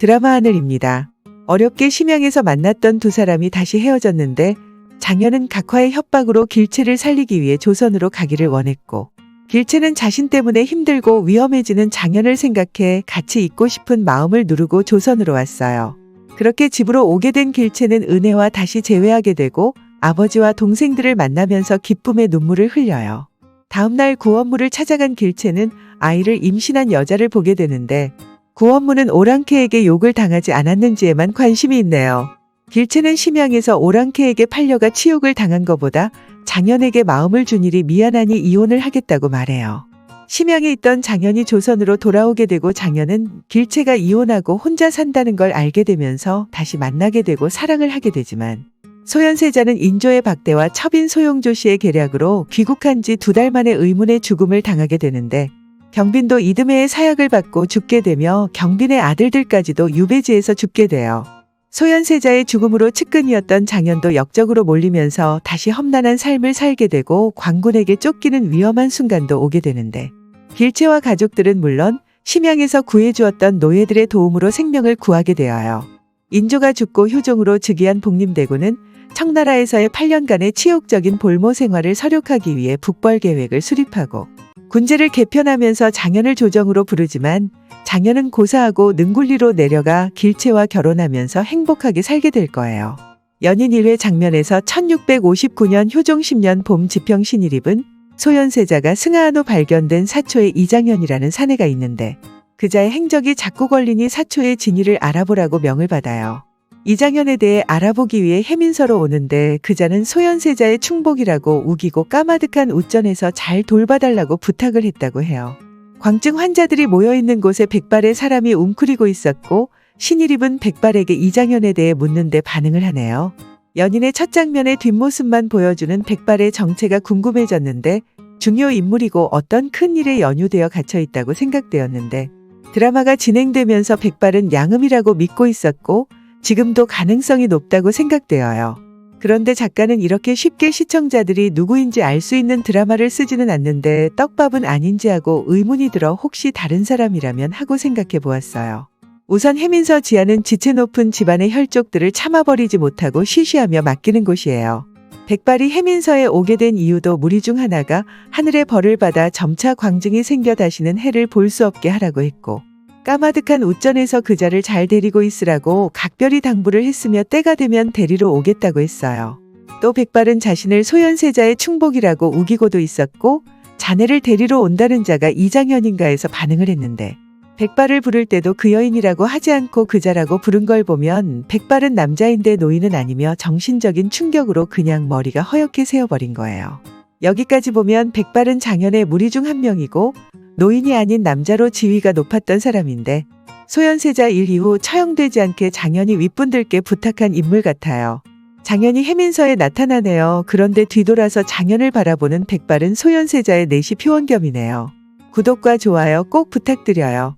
드라마 하늘입니다. 어렵게 심양에서 만났던 두 사람이 다시 헤어졌는데 장현은 각화의 협박으로 길채를 살리기 위해 조선으로 가기를 원했고, 길채는 자신 때문에 힘들고 위험해지는 장현을 생각해 같이 있고 싶은 마음을 누르고 조선으로 왔어요. 그렇게 집으로 오게 된 길채는 은혜와 다시 재회하게 되고 아버지와 동생들을 만나면서 기쁨의 눈물을 흘려요. 다음날 구원무를 찾아간 길채는 아이를 임신한 여자를 보게 되는데, 구원무는 오랑캐에게 욕을 당하지 않았는지에만 관심이 있네요. 길채는 심양에서 오랑캐에게 팔려가 치욕을 당한 것보다 장현에게 마음을 준 일이 미안하니 이혼을 하겠다고 말해요. 심양에 있던 장현이 조선으로 돌아오게 되고 장현은 길채가 이혼하고 혼자 산다는 걸 알게 되면서 다시 만나게 되고 사랑을 하게 되지만, 소현세자는 인조의 박대와 첩인 소용조 씨의 계략으로 귀국한 지 2달 만에 의문의 죽음을 당하게 되는데, 경빈도 이듬해의 사약을 받고 죽게 되며 경빈의 아들들까지도 유배지에서 죽게 돼요. 소현세자의 죽음으로 측근이었던 장현도 역적으로 몰리면서 다시 험난한 삶을 살게 되고 광군에게 쫓기는 위험한 순간도 오게 되는데, 길채와 가족들은 물론 심양에서 구해주었던 노예들의 도움으로 생명을 구하게 되어요. 인조가 죽고 효종으로 즉위한 복림대군은 청나라에서의 8년간의 치욕적인 볼모 생활을 설욕하기 위해 북벌 계획을 수립하고 군제를 개편하면서 장현을 조정으로 부르지만, 장현은 고사하고 능굴리로 내려가 길채와 결혼하면서 행복하게 살게 될 거예요. 연인 1회 장면에서 1659년 효종 10년 봄 지평 신일입은 소현세자가 승하한 후 발견된 사초의 이장현이라는 사내가 있는데, 그자의 행적이 자꾸 걸리니 사초의 진위를 알아보라고 명을 받아요. 이장현에 대해 알아보기 위해 해민서로 오는데, 그자는 소현세자의 충복이라고 우기고 까마득한 웃전에서 잘 돌봐달라고 부탁을 했다고 해요. 광증 환자들이 모여있는 곳에 백발의 사람이 웅크리고 있었고, 신일입은 백발에게 이장현에 대해 묻는데 반응을 하네요. 연인의 첫 장면의 뒷모습만 보여주는 백발의 정체가 궁금해졌는데, 중요 인물이고 어떤 큰 일에 연유되어 갇혀있다고 생각되었는데, 드라마가 진행되면서 백발은 양음이라고 믿고 있었고 지금도 가능성이 높다고 생각되어요. 그런데 작가는 이렇게 쉽게 시청자들이 누구인지 알 수 있는 드라마를 쓰지는 않는데 떡밥은 아닌지 하고 의문이 들어 혹시 다른 사람이라면 하고 생각해 보았어요. 우선 해민서 지하는 지체 높은 집안의 혈족들을 참아버리지 못하고 시시하며 맡기는 곳이에요. 백발이 해민서에 오게 된 이유도 무리 중 하나가 하늘의 벌을 받아 점차 광증이 생겨 다시는 해를 볼 수 없게 하라고 했고, 까마득한 웃전에서 그자를 잘 데리고 있으라고 각별히 당부를 했으며 때가 되면 데리러 오겠다고 했어요. 또 백발은 자신을 소현세자의 충복이라고 우기고도 있었고, 자네를 데리러 온다는 자가 이장현인가 해서 반응을 했는데, 백발을 부를 때도 그 여인이라고 하지 않고 그자라고 부른 걸 보면 백발은 남자인데 노인은 아니며 정신적인 충격으로 그냥 머리가 허옇게 새어버린 거예요. 여기까지 보면 백발은 장현의 무리 중 한 명이고 노인이 아닌 남자로 지위가 높았던 사람인데, 소현세자 일 이후 처형되지 않게 장현이 윗분들께 부탁한 인물 같아요. 장현이 해민서에 나타나네요. 그런데 뒤돌아서 장현을 바라보는 백발은 소현세자의 내시 표원겸이네요. 구독과 좋아요 꼭 부탁드려요.